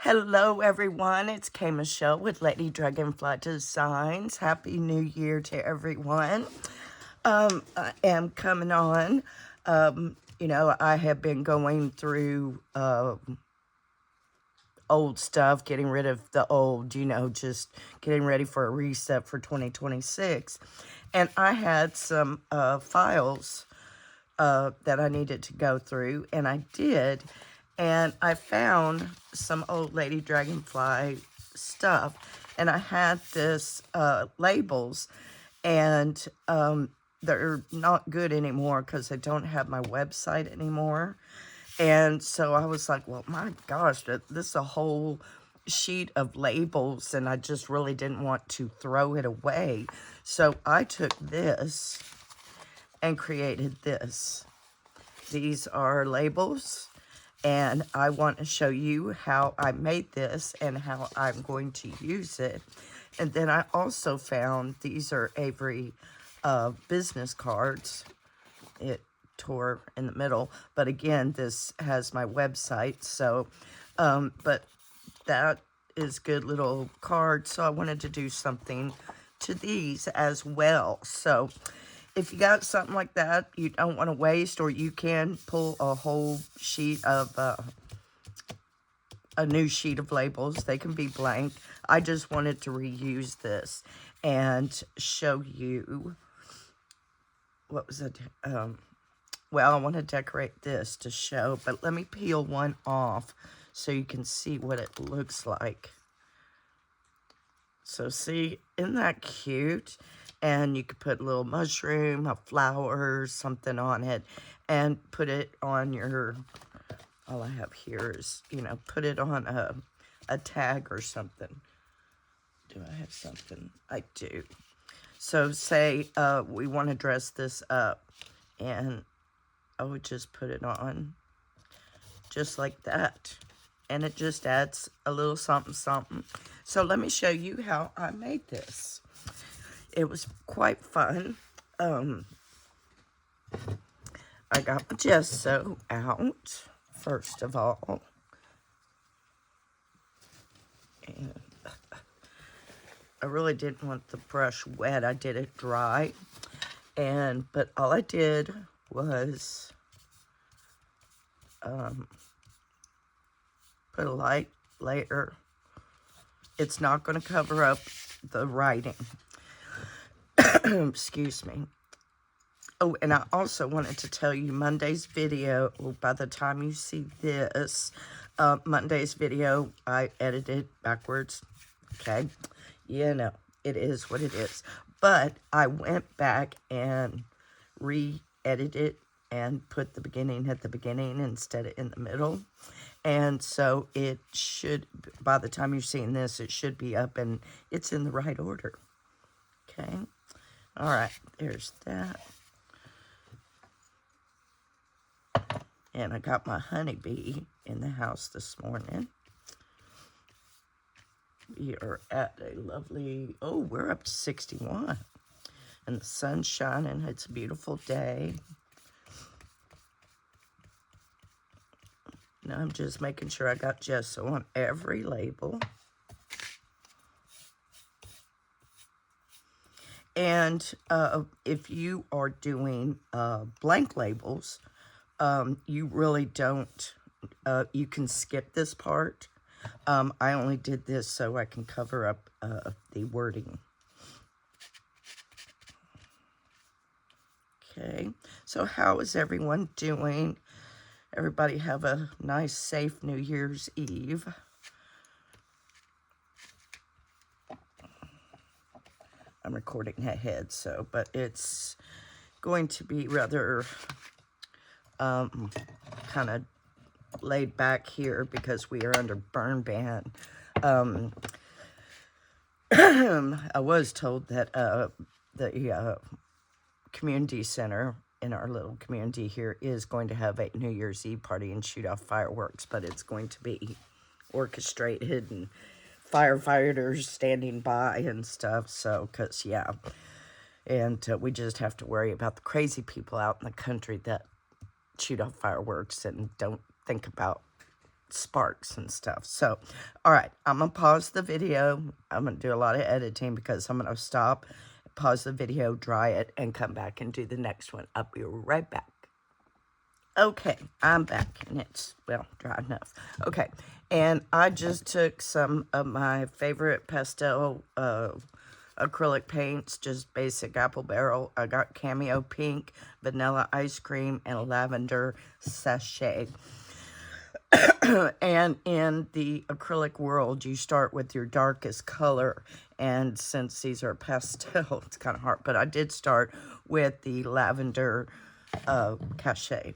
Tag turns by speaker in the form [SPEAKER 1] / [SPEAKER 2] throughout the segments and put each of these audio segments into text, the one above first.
[SPEAKER 1] Hello, everyone. It's Kay Michelle with Lady Dragonfly Designs. Happy New Year to everyone. I am coming on. I have been going through old stuff, getting rid of the old, just getting ready for a reset for 2026. And I had some files that I needed to go through, and I did. And I found some old Lady Dragonfly stuff, and I had this labels, and they're not good anymore because I don't have my website anymore. And so I was like, well, my gosh, this is a whole sheet of labels, and I just really didn't want to throw it away. So I took this and created this. These are labels, and I want to show you how I made this and how I'm going to use it. And then I also found these are Avery business cards. It tore in the middle, but again, this has my website, so but that is good little cards, so I wanted to do something to these as well. So if you got something like that you don't want to waste, or you can pull a whole sheet of a new sheet of labels, they can be blank. I just wanted to reuse this and show you what was it. Well, I want to decorate this to show, but let me peel one off so you can see what it looks like. So see, isn't that cute? And you could put a little mushroom, a flower, something on it, and put it on your, all I have here is, put it on a tag or something. Do I have something? I do. So say we want to dress this up, and I would just put it on just like that. And it just adds a little something, something. So let me show you how I made this. It was quite fun. I got my gesso out, first of all. And I really didn't want the brush wet. I did it dry. But all I did was put a light layer. It's not going to cover up the writing. Excuse me. Oh, and I also wanted to tell you Monday's video, by the time you see this, Monday's video, I edited backwards. Okay. It is what it is. But I went back and re-edited it and put the beginning at the beginning instead of in the middle. And so it should, by the time you're seeing this, it should be up and it's in the right order. Okay. All right. There's that. And I got my honeybee in the house this morning. We are at a lovely, we're up to 61. And the sun's shining. It's a beautiful day. Now I'm just making sure I got gesso on every label. And if you are doing blank labels, you really don't, you can skip this part. I only did this so I can cover up the wording. Okay, so how is everyone doing? Everybody have a nice, safe New Year's Eve. I'm recording ahead, but it's going to be rather kind of laid back here because we are under burn ban. I was told that the community center in our little community here is going to have a New Year's Eve party and shoot off fireworks, but it's going to be orchestrated and firefighters standing by and stuff. So, because, yeah. And we just have to worry about the crazy people out in the country that shoot off fireworks and don't think about sparks and stuff. So, all right, I'm going to pause the video. I'm going to do a lot of editing because I'm going to stop, pause the video, dry it, and come back and do the next one. I'll be right back. Okay, I'm back, and it's, well, dry enough. Okay, and I just took some of my favorite pastel acrylic paints, just basic apple barrel. I got Cameo Pink, Vanilla Ice Cream, and Lavender Sachet. And in the acrylic world, you start with your darkest color. And since these are pastel, it's kind of hard. But I did start with the Lavender Cachet.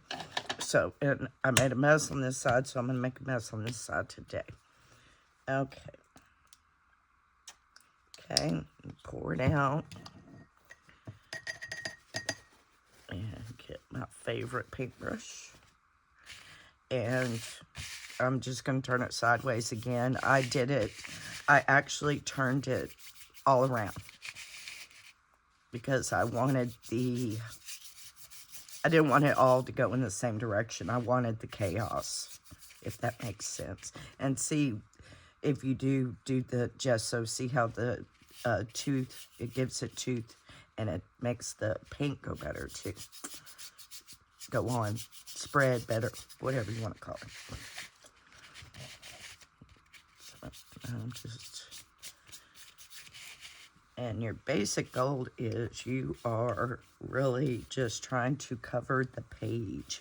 [SPEAKER 1] So, and I made a mess on this side, so I'm going to make a mess on this side today. Okay. Okay, pour it out. And get my favorite paintbrush. And I'm just going to turn it sideways again. I actually turned it all around. Because I didn't want it all to go in the same direction. I wanted the chaos, if that makes sense. And see, if you do the gesso, see how the tooth, it gives it tooth, and it makes the paint go better too. Go on, spread better, whatever you want to call it. So and your basic goal is you are really just trying to cover the page.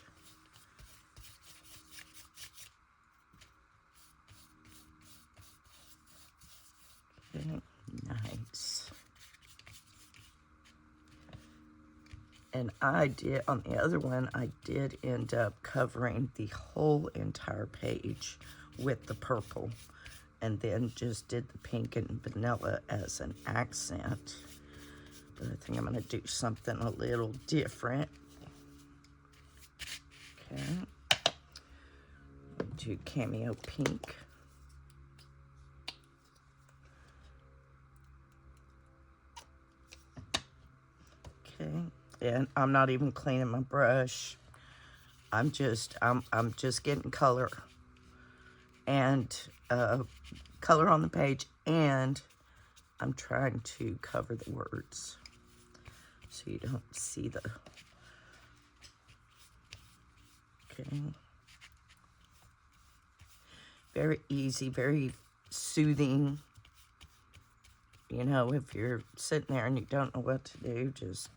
[SPEAKER 1] Okay, nice. And I did, on the other one, I did end up covering the whole entire page with the purple. And then just did the pink and vanilla as an accent. But I think I'm going to do something a little different. Okay. Do Cameo Pink. Okay. And I'm not even cleaning my brush. I'm just getting color. And color on the page, and I'm trying to cover the words so you don't see the, okay. Very easy, very soothing. You know, if you're sitting there and you don't know what to do, just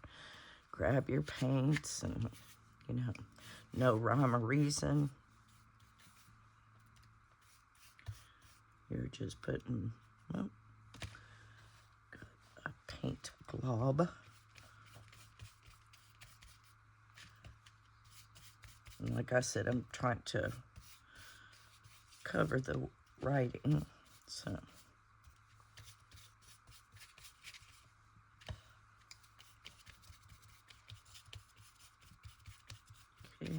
[SPEAKER 1] grab your paints and, you know, no rhyme or reason. You're just putting, well, a paint glob. And like I said, I'm trying to cover the writing, so. Okay.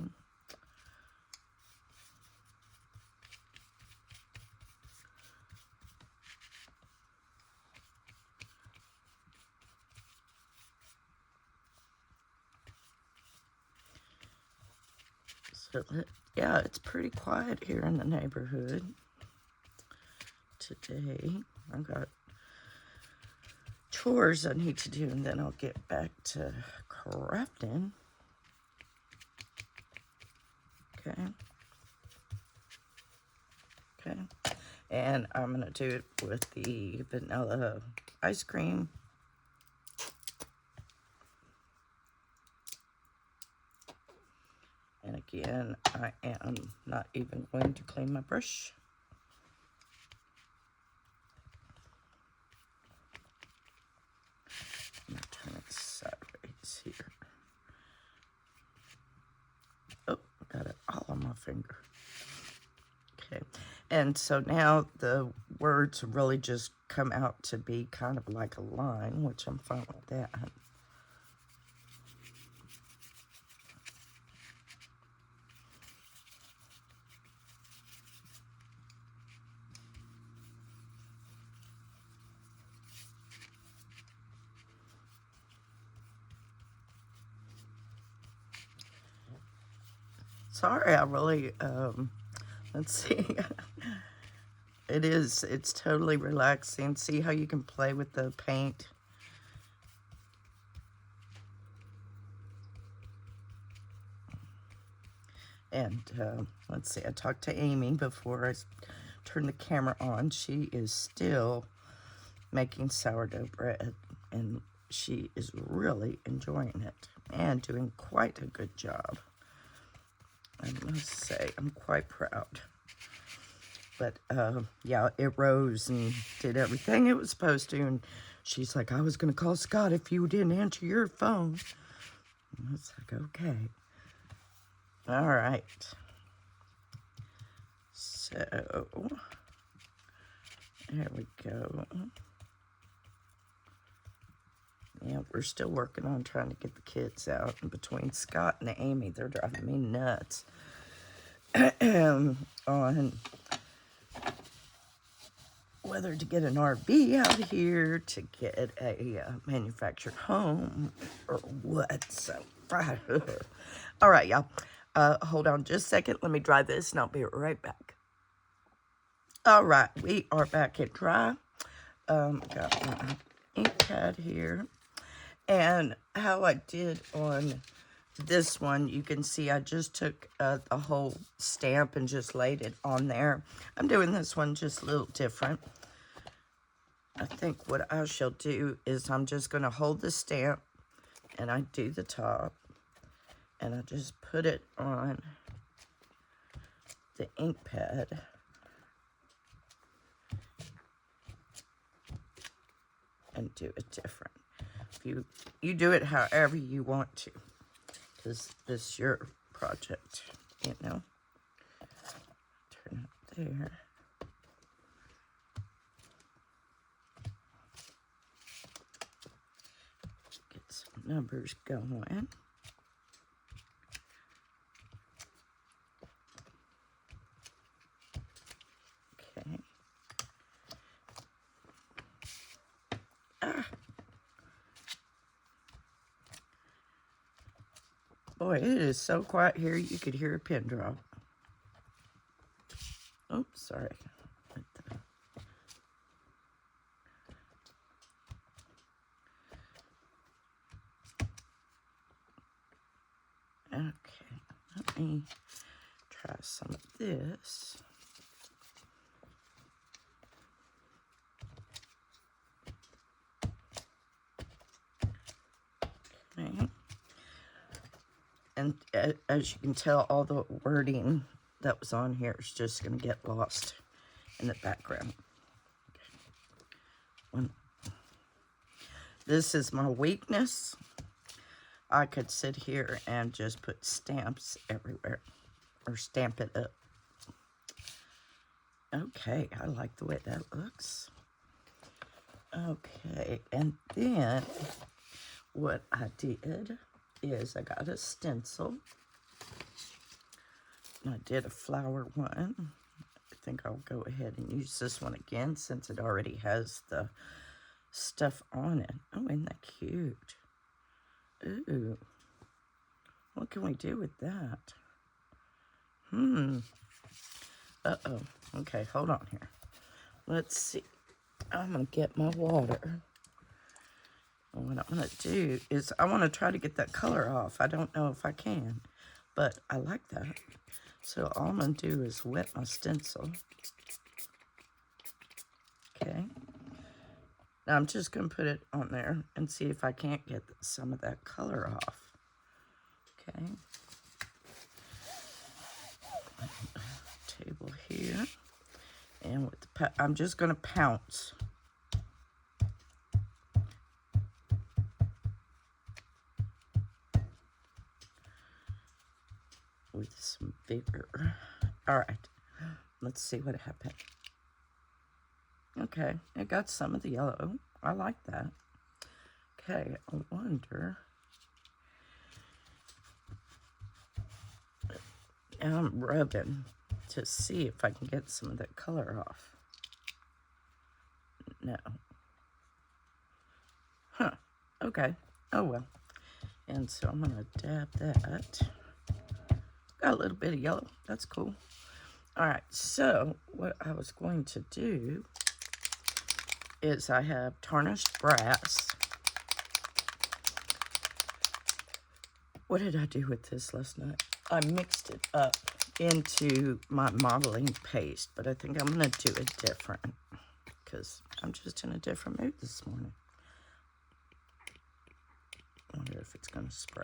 [SPEAKER 1] So, yeah, it's pretty quiet here in the neighborhood today. I've got chores I need to do, and then I'll get back to crafting. Okay. Okay. And I'm going to do it with the vanilla ice cream. And again, I am not even going to clean my brush. I'm going to turn it sideways here. Oh, I got it all on my finger. Okay, and so now the words really just come out to be kind of like a line, which I'm fine with that. Sorry, I really Let's see. It's totally relaxing. See how you can play with the paint? And let's see, I talked to Amy before I turned the camera on. She is still making sourdough bread, and she is really enjoying it and doing quite a good job. I must say, I'm quite proud. But yeah, it rose and did everything it was supposed to, and she's like, I was going to call Scott if you didn't answer your phone. And I was like, okay. All right. So, there we go. Yeah, we're still working on trying to get the kids out. And between Scott and Amy, they're driving me nuts on whether to get an RV out here, to get a manufactured home, or what. So, all right, y'all. Hold on just a second. Let me dry this, and I'll be right back. All right, we are back at dry. Got my ink pad here. And how I did on this one, you can see I just took a whole stamp and just laid it on there. I'm doing this one just a little different. I think what I shall do is I'm just going to hold the stamp and I do the top and I just put it on the ink pad. And do it different. You do it however you want to, because this is your project, you know. Turn it there. Get some numbers going. Okay. Boy, it is so quiet here, you could hear a pin drop. Oops, sorry. Okay, let me try some of this. Okay. And as you can tell, all the wording that was on here is just going to get lost in the background. Okay. This is my weakness. I could sit here and just put stamps everywhere or stamp it up. Okay, I like the way that looks. Okay, and then what I did is I got a stencil. And I did a flower one. I think I'll go ahead and use this one again since it already has the stuff on it. Oh, isn't that cute? Ooh. What can we do with that? Uh-oh. Okay, hold on here. Let's see. I'm going to get my water. And what I'm going to do is I want to try to get that color off. I don't know if I can, but I like that. So all I'm going to do is wet my stencil. Okay. Now I'm just going to put it on there and see if I can't get some of that color off. Okay. Table here. And with the I'm just going to pounce. With some vigor. All right. Let's see what happened. Okay, it got some of the yellow. I like that. Okay, I wonder. Now I'm rubbing to see if I can get some of that color off. No. Huh. Okay. Oh well. And so I'm going to dab that. Got a little bit of yellow. That's cool. All right, so what I was going to do is I have tarnished brass. What did I do with this last night? I mixed it up into my modeling paste, but I think I'm gonna do it different because I'm just in a different mood this morning. I wonder if it's gonna spray.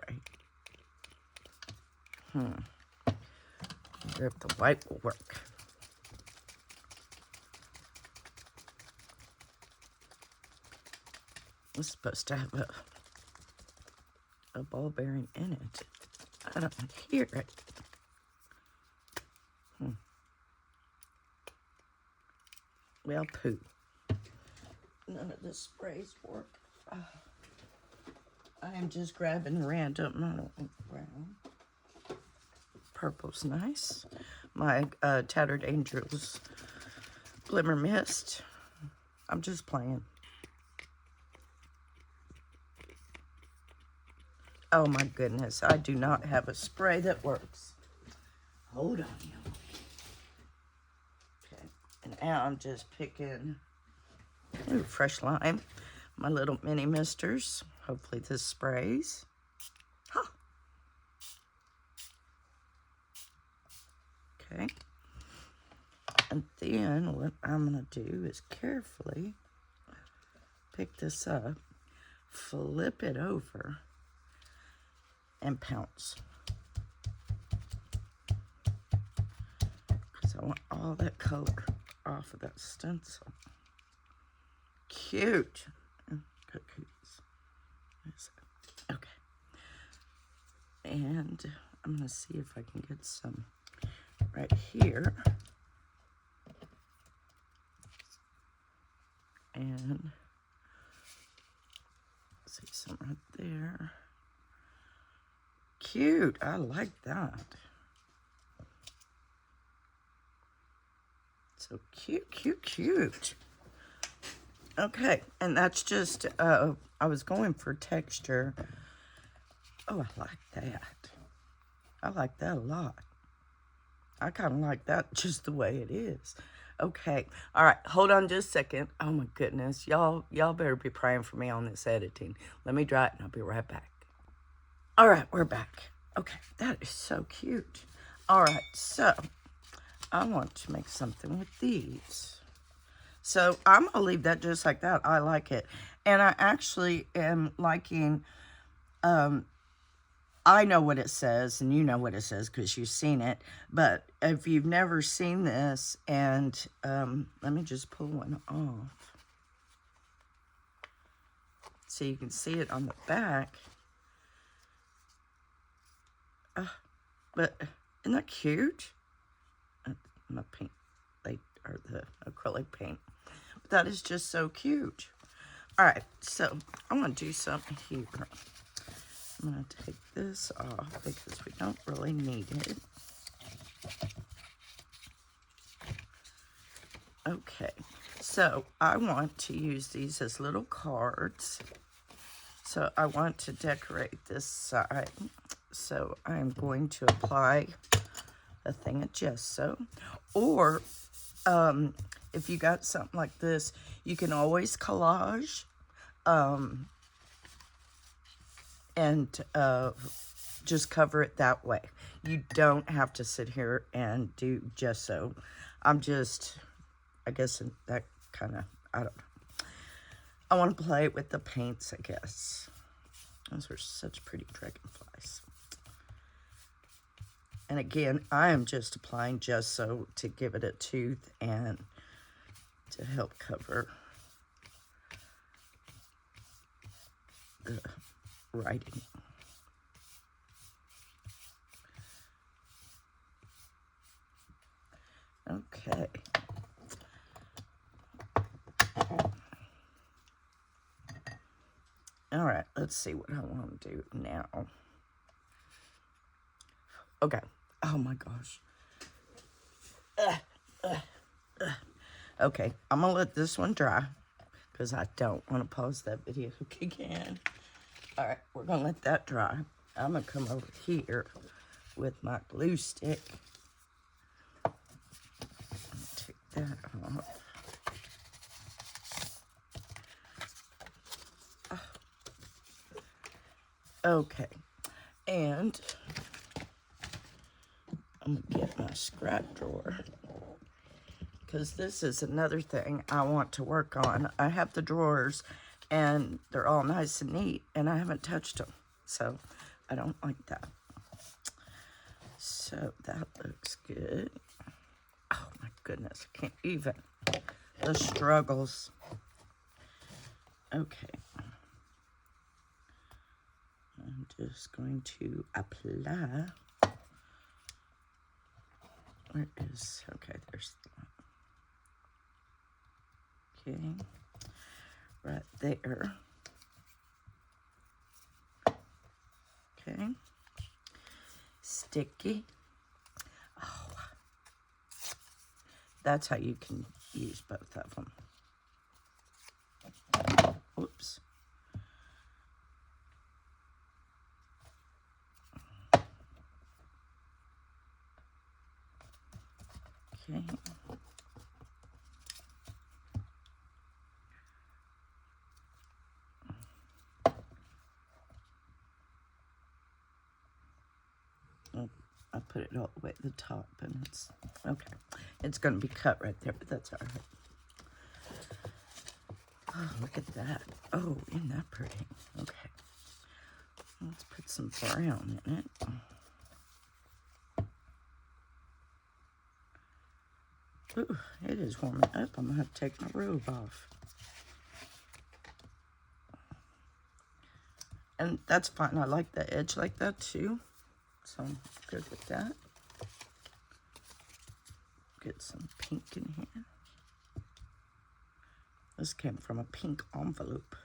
[SPEAKER 1] I wonder if the white will work. It's supposed to have a ball bearing in it. I don't hear it. Well, poo. None of the sprays work. I am just grabbing random. I don't want brown. Purple's nice. My Tattered Angels Glimmer Mist. I'm just playing. Oh my goodness, I do not have a spray that works. Hold on, y'all. Okay, and now I'm just picking fresh lime. My little mini misters. Hopefully this sprays. Huh. Okay. And then what I'm going to do is carefully pick this up, flip it over, and pounce. Because I want all that color off of that stencil. Cute. Cookies. Okay. And I'm going to see if I can get some right here. And see some right there. Cute. I like that. So cute, cute, cute. Okay, and that's just, I was going for texture. Oh, I like that. I like that a lot. I kind of like that just the way it is. Okay, all right, hold on just a second. Oh my goodness, y'all better be praying for me on this editing. Let me dry it and I'll be right back. All right, we're back. Okay, that is so cute. All right, so I want to make something with these. So I'm going to leave that just like that. I like it. And I actually am liking, I know what it says, and you know what it says because you've seen it. But if you've never seen this, and let me just pull one off. So you can see it on the back. But isn't that cute? My paint, or the acrylic paint. But that is just so cute. All right, so I want to do something here. I'm going to take this off because we don't really need it. Okay, so I want to use these as little cards. So I want to decorate this side. So I'm going to apply a thing of gesso. Or if you got something like this, you can always collage and just cover it that way. You don't have to sit here and do gesso. I'm just, I guess that kind of, I don't know. I want to play with the paints, I guess. Those are such pretty dragonflies. And again, I am just applying gesso to give it a tooth and to help cover the writing. Okay. All right, let's see what I want to do now. Okay. Oh my gosh. Okay, I'm gonna let this one dry because I don't want to pause that video again. All right, we're gonna let that dry. I'm gonna come over here with my glue stick Okay, and I'm gonna get my scrap drawer, because this is another thing I want to work on. I have the drawers and they're all nice and neat and I haven't touched them, so I don't like that. So that looks good. Oh my goodness, I can't even. The struggles. Okay. I'm just going to apply. Where is, okay, there's the one. Okay, right there. Okay, sticky. Oh, that's how you can use both of them. Oops. Okay. I put it all the way at the top and it's, okay. It's going to be cut right there, but that's all right. Oh, look at that. Oh, isn't that pretty? Okay. Let's put some brown in it. Ooh, it is warming up. I'm going to have to take my robe off. And that's fine. I like the edge like that too. So I'm good with that. Get some pink in here. This came from a pink envelope.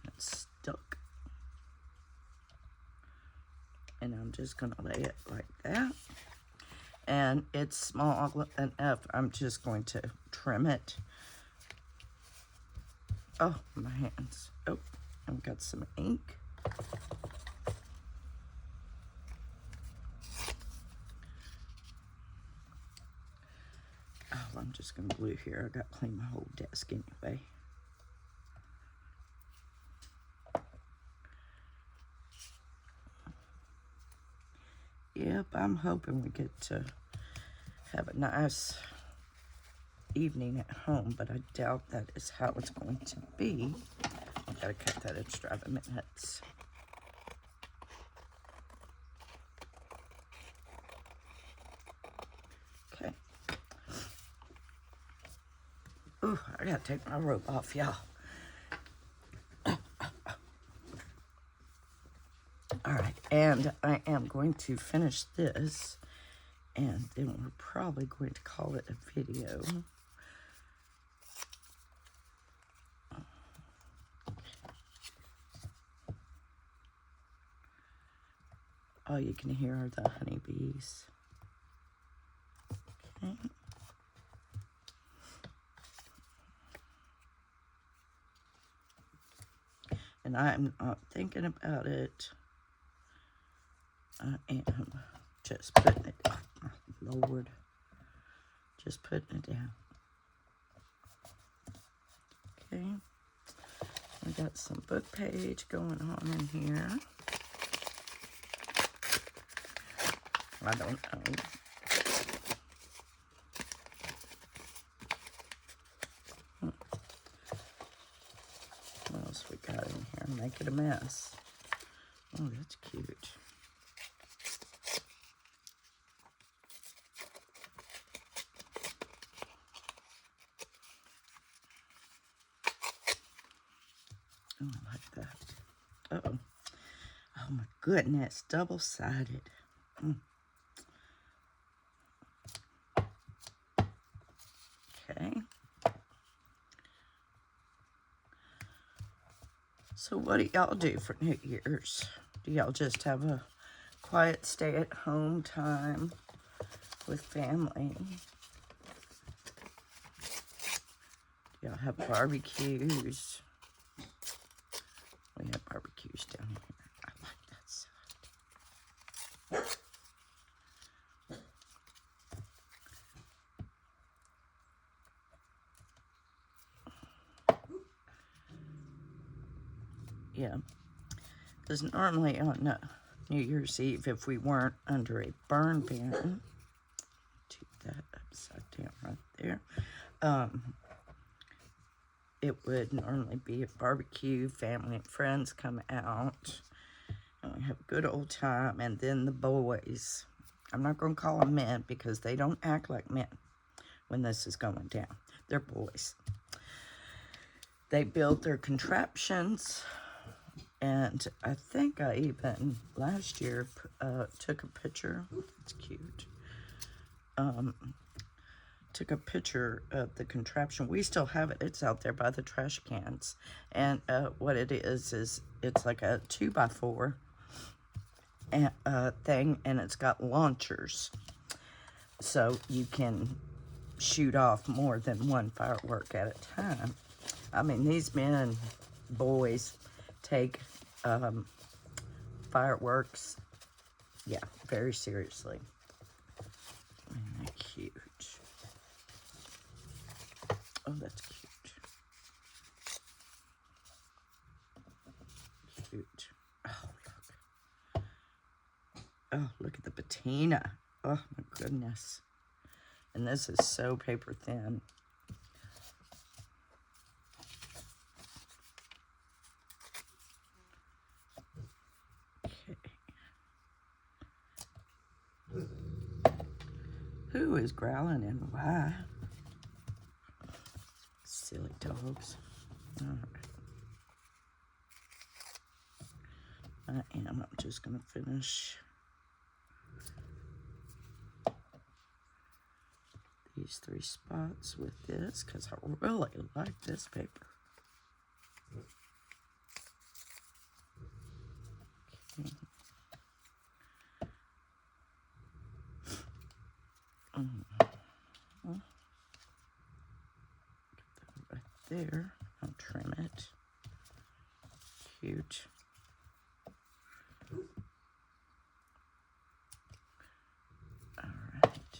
[SPEAKER 1] It's stuck. And I'm just going to lay it like that. And it's small enough. I'm just going to trim it. Oh, my hands. Oh, I've got some ink. Oh, I'm just going to glue here. I got to clean my whole desk anyway. Yep, I'm hoping we get to have a nice evening at home, but I doubt that is how it's going to be. I've got to cut that extra minutes. Okay. Ooh, I got to take my robe off, y'all. All right, and I am going to finish this, and then we're probably going to call it a video. All you can hear are the honeybees. Okay. And I'm not thinking about it. I am just putting it, oh my Lord, just putting it down. Okay, we got some book page going on in here. I don't know. What else we got in here? Make it a mess. Oh, that's cute. Oh, I like that. Uh-oh. Oh, my goodness. Double-sided. Okay. So what do y'all do for New Year's? Do y'all just have a quiet stay-at-home time with family? Do y'all have barbecues? We have barbecues down here. I like that side. Yeah. Because normally on New Year's Eve, if we weren't under a burn ban, take that upside down right there, it would normally be a barbecue, family and friends come out, and we have a good old time, and then the boys, I'm not going to call them men because they don't act like men when this is going down. They're boys. They build their contraptions, and I think I even last year took a picture. It's cute. Took a picture of the contraption. We still have it. It's out there by the trash cans. And what it is it's like a 2x4 thing, and it's got launchers. So you can shoot off more than one firework at a time. I mean, these men, boys, take fireworks, yeah, very seriously. Isn't that cute? Oh, that's cute. Cute. Oh, look. Oh, look at the patina. Oh, my goodness. And this is so paper thin. Okay. Who is growling and why? Silly dogs. All right. I'm just going to finish these 3 spots with this because I really like this paper. Okay. Right there. I'll trim it. Cute. Alright.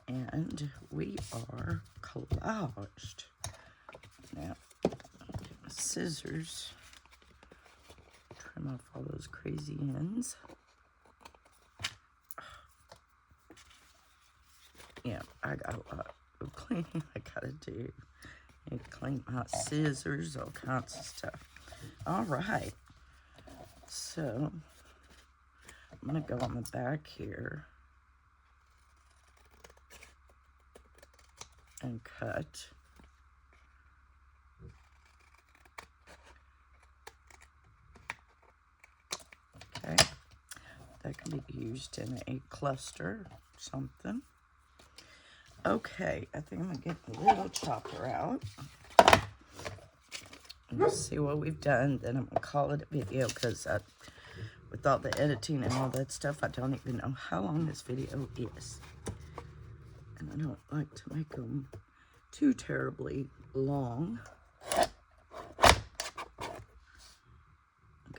[SPEAKER 1] And we are collaged. Now, I'll get my scissors. Trim off all those crazy ends. Yeah, I got a lot of cleaning I gotta do. I need to clean my scissors, all kinds of stuff. All right. So, I'm gonna go on the back here and cut. Okay. That can be used in a cluster or something. Okay, I think I'm gonna get the little chopper out. And see what we've done. Then I'm gonna call it a video because with all the editing and all that stuff, I don't even know how long this video is. And I don't like to make them too terribly long. Okay,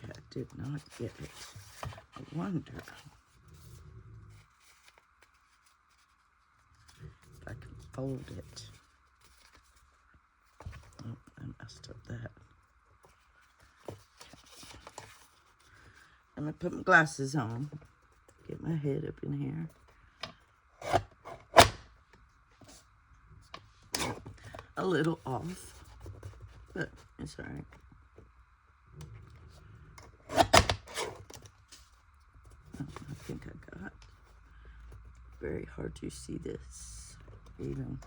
[SPEAKER 1] I did not get it. I wonder if I can fold it. Oh, I messed up that. Okay. I'm gonna put my glasses on. Get my head up in here. A little off, but it's all right. I think I got. Very hard to see this, even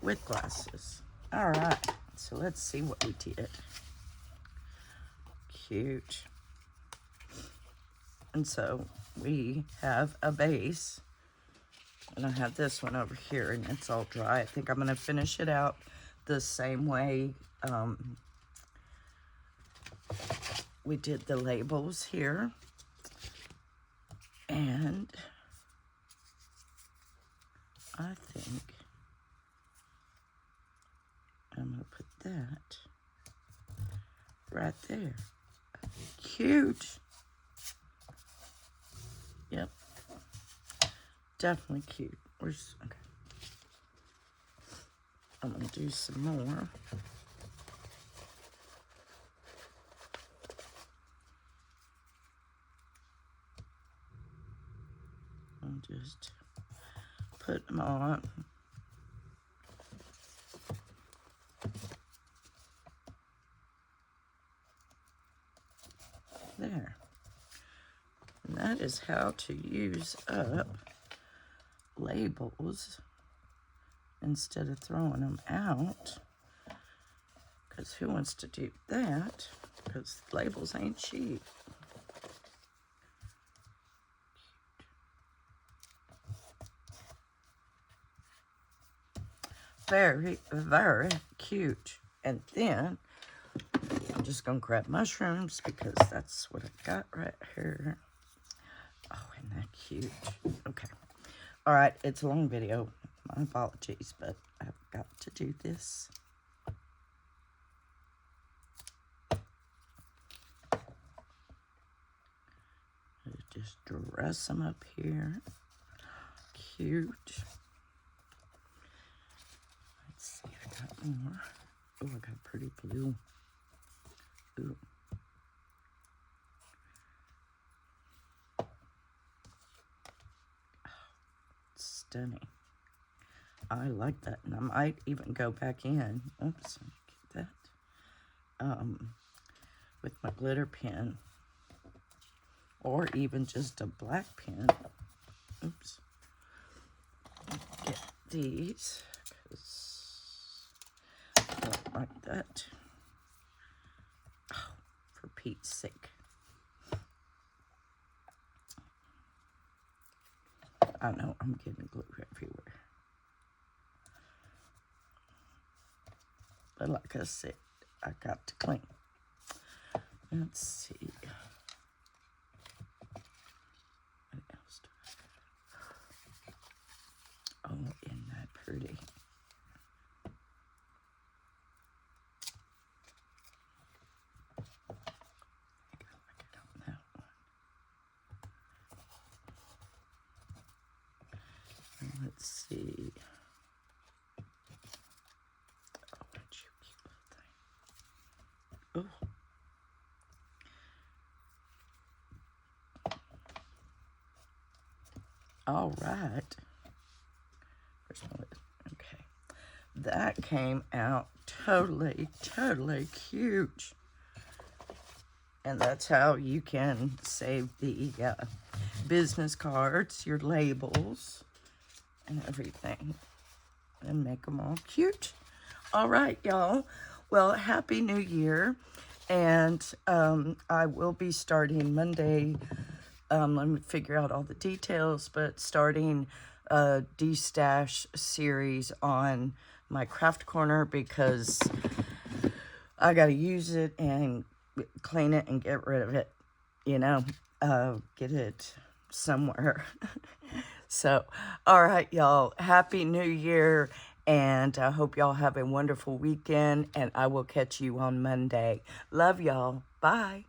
[SPEAKER 1] with glasses. All right, so let's see what we did. Cute. And so we have a base, and I have this one over here, and it's all dry. I think I'm going to finish it out the same way we did the labels here. And I think I'm going to put that right there. Cute. Yep. Definitely cute. Where's, okay. I'm going to do some more. just put them on. There. And that is how to use up labels instead of throwing them out. Because who wants to do that? Because labels ain't cheap. Very, very cute. And then I'm just going to grab mushrooms because that's what I got right here. Oh, isn't that cute? Okay. All right, it's a long video. My apologies, but I've got to do this. Just dress them up here. Cute. Let's see, I got more. Oh, I got pretty blue. Ooh. Oh, stunning. I like that, and I might even go back in. Oops, get that. With my glitter pen. Or even just a black pen. Oops. Get these, because I don't like that. Oh, for Pete's sake. I know, I'm getting glue everywhere. But like I said, I got to clean. Let's see. Oh, isn't that pretty? I gotta like it on that one. And let's see. Oh, what you cute little thing. Oh. All right. Okay, that came out totally cute. And that's how you can save the business cards, your labels, and everything, and make them all cute. All right, y'all. Well, Happy New Year. And I will be starting Monday. Let me figure out all the details, but starting a de-stash series on my craft corner because I got to use it and clean it and get rid of it, you know, get it somewhere. So, all right, y'all, Happy New Year, and I hope y'all have a wonderful weekend, and I will catch you on Monday. Love y'all. Bye.